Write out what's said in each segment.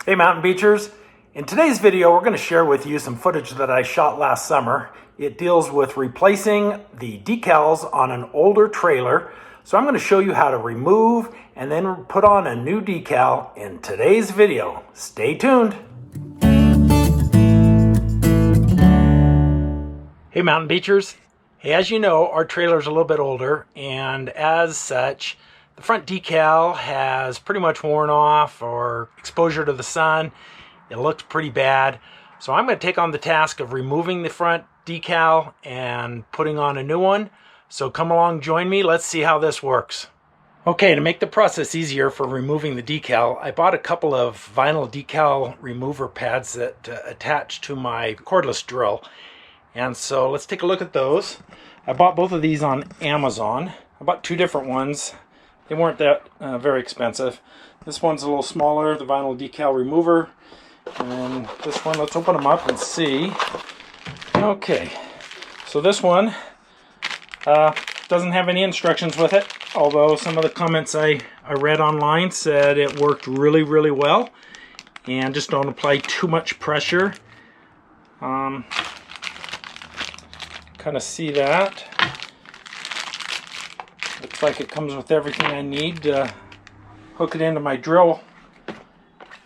Hey Mountain Beachers! In today's video we're going to share with you some footage that I shot last summer. It deals with replacing the decals on an older trailer. So I'm going to show you how to remove and then put on a new decal in today's video. Stay tuned! Hey Mountain Beachers! Hey, as you know, our trailer's a little bit older, and as such the front decal has pretty much worn off or exposure to the sun. It looks pretty bad. So I'm going to take on the task of removing the front decal and putting on a new one. So come along, join me. Let's see how this works. Okay, to make the process easier for removing the decal, I bought a couple of vinyl decal remover pads that attach to my cordless drill. And so let's take a look at those. I bought both of these on Amazon. I bought two different ones. They weren't that very expensive. This one's a little smaller, the vinyl decal remover. And this one, let's open them up and see. Okay, so this one doesn't have any instructions with it, although some of the comments I read online said it worked really, really well. And just don't apply too much pressure. Kind of see that. Looks like it comes with everything I need to hook it into my drill.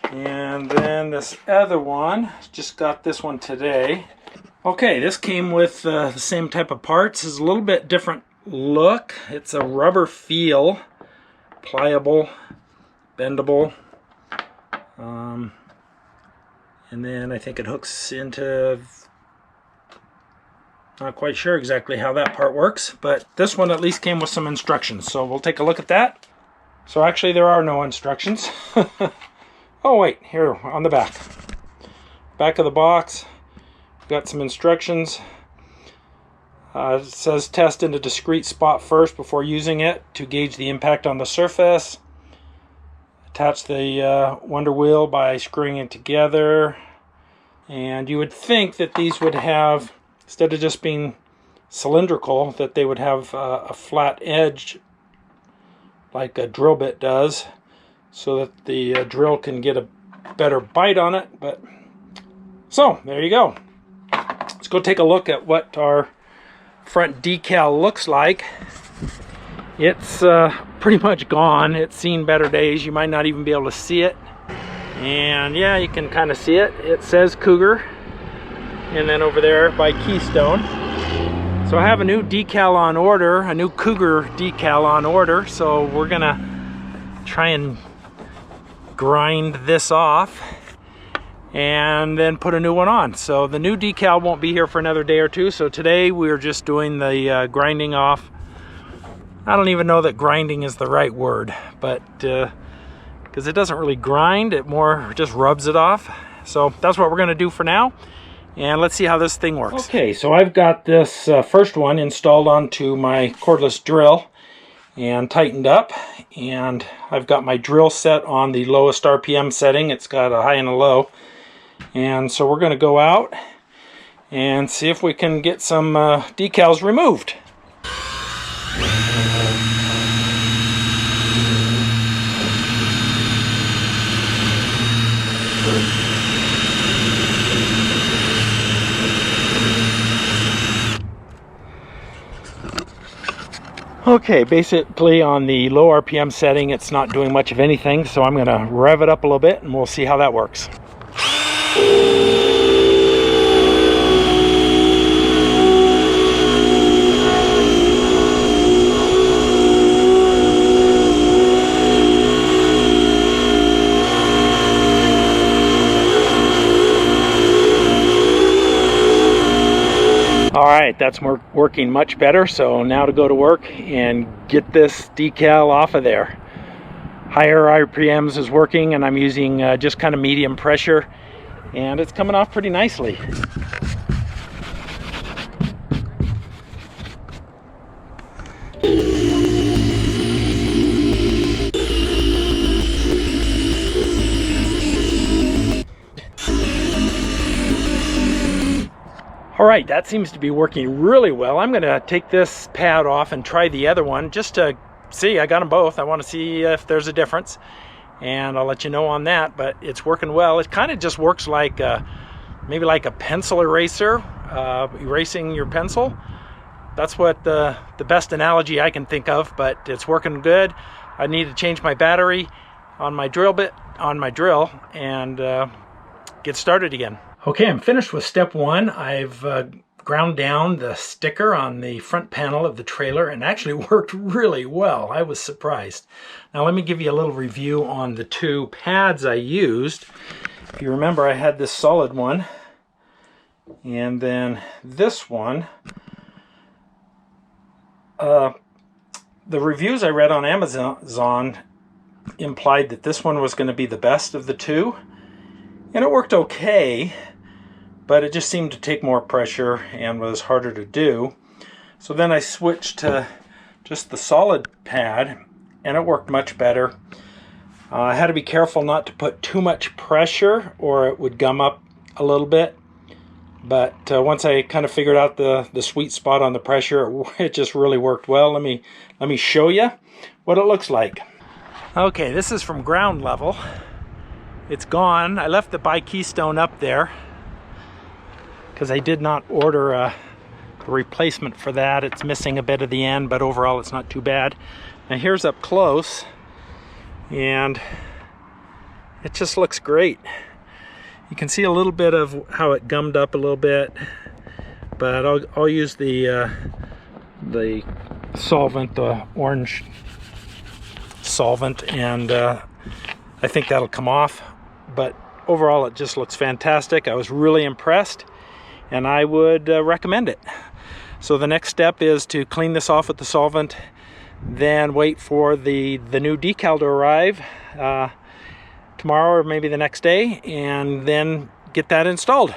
And then this other one, just got this one today. Okay, this came with the same type of parts. It's a little bit different look. It's a rubber feel, pliable, bendable. And then I think it hooks into, not quite sure exactly how that part works, but this one at least came with some instructions, so we'll take a look at that. So actually there are no instructions. Oh wait, here on the back. Back of the box, got some instructions. It says test in a discrete spot first before using it to gauge the impact on the surface. Attach the wonder wheel by screwing it together. And you would think that these would have, instead of just being cylindrical, that they would have a flat edge like a drill bit does, so that the drill can get a better bite on it. But so there you go. Let's go take a look at what our front decal looks like. It's pretty much gone. It's seen better days. You might not even be able to see it. And yeah, you can kind of see it. It says Cougar. And then over there by Keystone. So I have a new decal on order, a new Cougar decal on order. So we're gonna try and grind this off and then put a new one on. So the new decal won't be here for another day or two. So today we're just doing the grinding off. I don't even know that grinding is the right word, but because it doesn't really grind, it more just rubs it off. So that's what we're gonna do for now. And let's see how this thing works. Okay, so I've got this first one installed onto my cordless drill and tightened up. And I've got my drill set on the lowest RPM setting. It's got a high and a low. And so we're going to go out and see if we can get some decals removed. Okay, basically on the low RPM setting, it's not doing much of anything, so I'm going to rev it up a little bit and we'll see how that works. Alright, that's working much better, so now to go to work and get this decal off of there. Higher RPMs is working, and I'm using just kind of medium pressure, and it's coming off pretty nicely. Alright, that seems to be working really well. I'm going to take this pad off and try the other one just to see. I got them both. I want to see if there's a difference. and I'll let you know on that. But it's working well. It kind of just works like maybe like a pencil eraser, erasing your pencil. That's what the best analogy I can think of, but it's working good. I need to change my battery on my drill bit, and get started again. Okay, I'm finished with step one. I've ground down the sticker on the front panel of the trailer, and actually worked really well. I was surprised. Now let me give you a little review on the two pads I used. If you remember, I had this solid one, and then this one. The reviews I read on Amazon implied that this one was going to be the best of the two, and it worked okay, but it just seemed to take more pressure and was harder to do. So then I switched to just the solid pad, and it worked much better. I had to be careful not to put too much pressure or it would gum up a little bit. But once I kind of figured out the sweet spot on the pressure, it just really worked well. Let me show you what it looks like. Okay, this is from ground level. It's gone. I left the bi-keystone up there because I did not order a replacement for that. It's missing a bit of the end, but overall it's not too bad. Now here's up close, and it just looks great. You can see a little bit of how it gummed up a little bit, but I'll use the solvent, the orange solvent, and I think that'll come off. But overall it just looks fantastic. I was really impressed, and I would recommend it. So the next step is to clean this off with the solvent, then wait for the new decal to arrive tomorrow or maybe the next day, and then get that installed.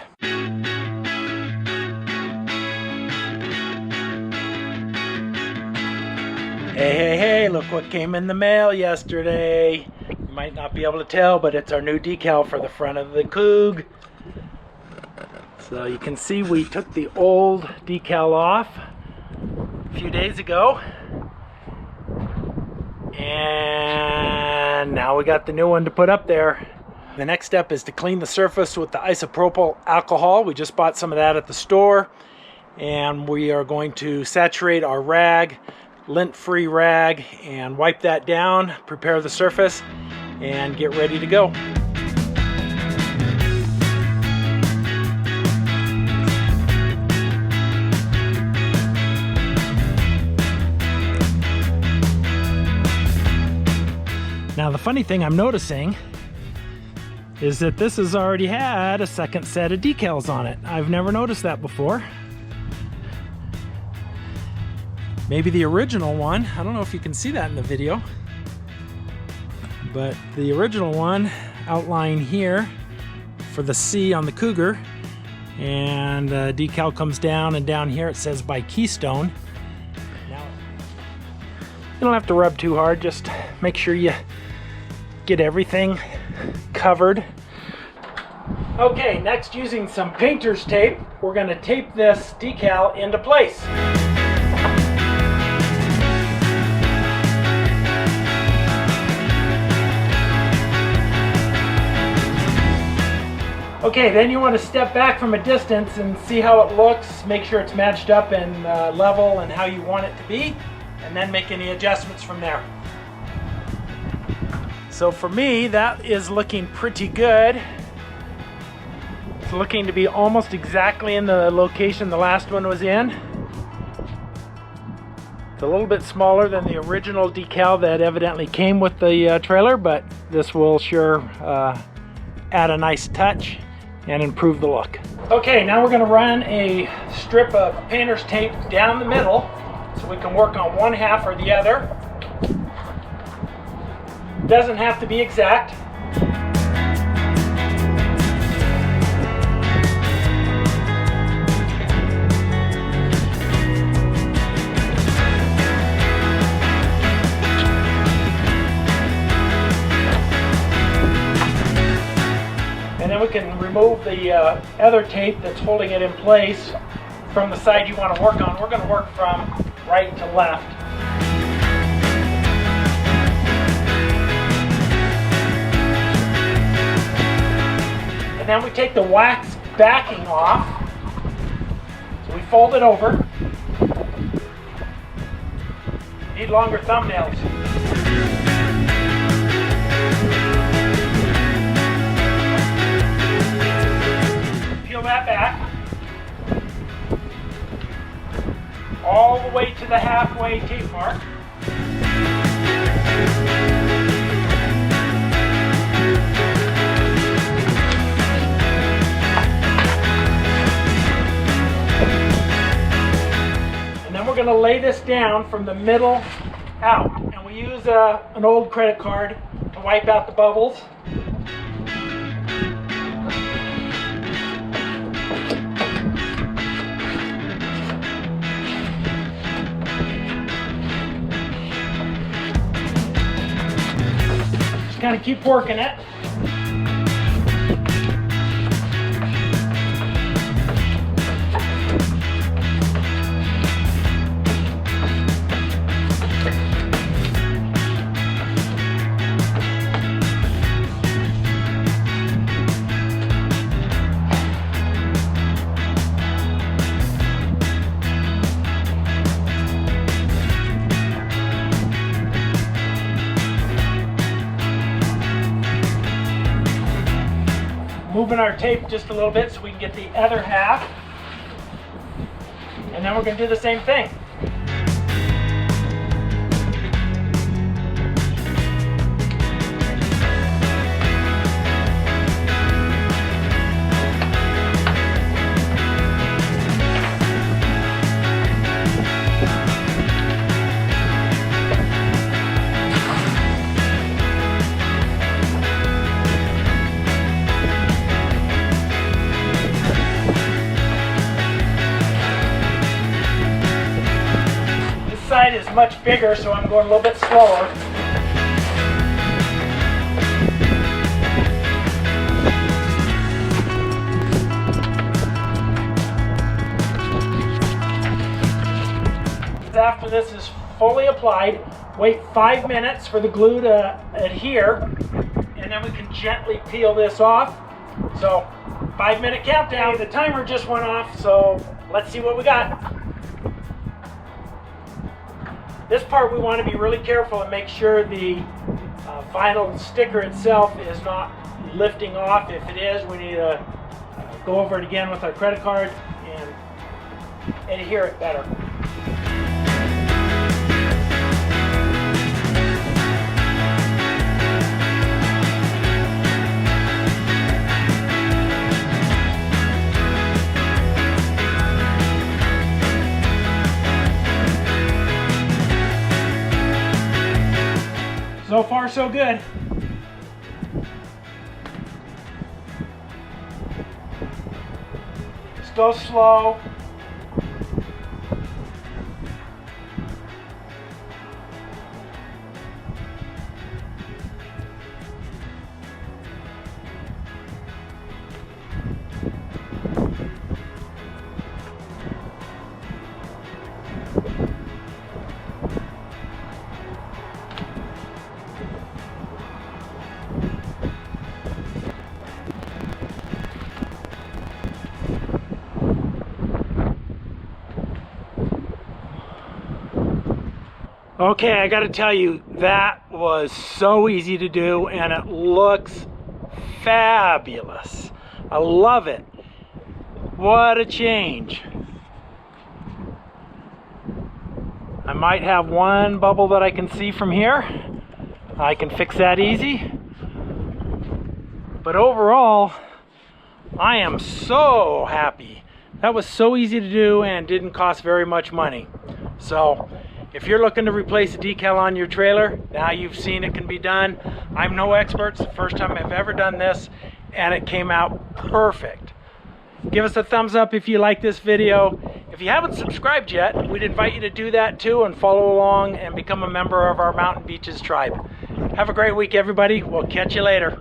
Hey, look what came in the mail yesterday. You might not be able to tell, but it's our new decal for the front of the Coug. So you can see we took the old decal off a few days ago, and now we got the new one to put up there. The next step is to clean the surface with the isopropyl alcohol. We just bought some of that at the store, and we are going to saturate our rag, lint-free rag, and wipe that down, prepare the surface, and get ready to go. Now the funny thing I'm noticing is that this has already had a second set of decals on it. I've never noticed that before. Maybe the original one, I don't know if you can see that in the video, but the original one outline here for the C on the Cougar, and decal comes down, and down here it says by Keystone. Now, you don't have to rub too hard, just make sure you get everything covered. Okay, next, using some painter's tape, we're going to tape this decal into place. Okay, then you want to step back from a distance and see how it looks, make sure it's matched up and level and how you want it to be, and then make any adjustments from there. So for me, that is looking pretty good. It's looking to be almost exactly in the location the last one was in. It's a little bit smaller than the original decal that evidently came with the trailer, but this will sure add a nice touch and improve the look. Okay, now we're going to run a strip of painter's tape down the middle so we can work on one half or the other. Doesn't have to be exact. And then we can remove the other tape that's holding it in place from the side you want to work on. We're going to work from right to left. then we take the wax backing off. So we fold it over. Need longer thumbnails. Peel that back. All the way to the halfway tape mark. And then we're going to lay this down from the middle out. And we use an old credit card to wipe out the bubbles. Kind of keep working it. Moving our tape just a little bit so we can get the other half. And then we're going to do the same thing. Side is much bigger, so I'm going a little bit slower. After this is fully applied, wait 5 minutes for the glue to adhere, and then we can gently peel this off. So 5-minute countdown. The timer just went off, so let's see what we got. This part we want to be really careful and make sure the vinyl sticker itself is not lifting off. If it is, we need to go over it again with our credit card and adhere it better. So far, so good. Just go slow. Okay, I gotta tell you, that was so easy to do and it looks fabulous. I love it. What a change. I might have one bubble that I can see from here. I can fix that easy. But overall, I am so happy. That was so easy to do and didn't cost very much money. So, if you're looking to replace a decal on your trailer, now you've seen it can be done. I'm no expert. It's the first time I've ever done this, and it came out perfect. Give us a thumbs up if you like this video. If you haven't subscribed yet, we'd invite you to do that too and follow along and become a member of our Mountain Beaches tribe. Have a great week, everybody. We'll catch you later.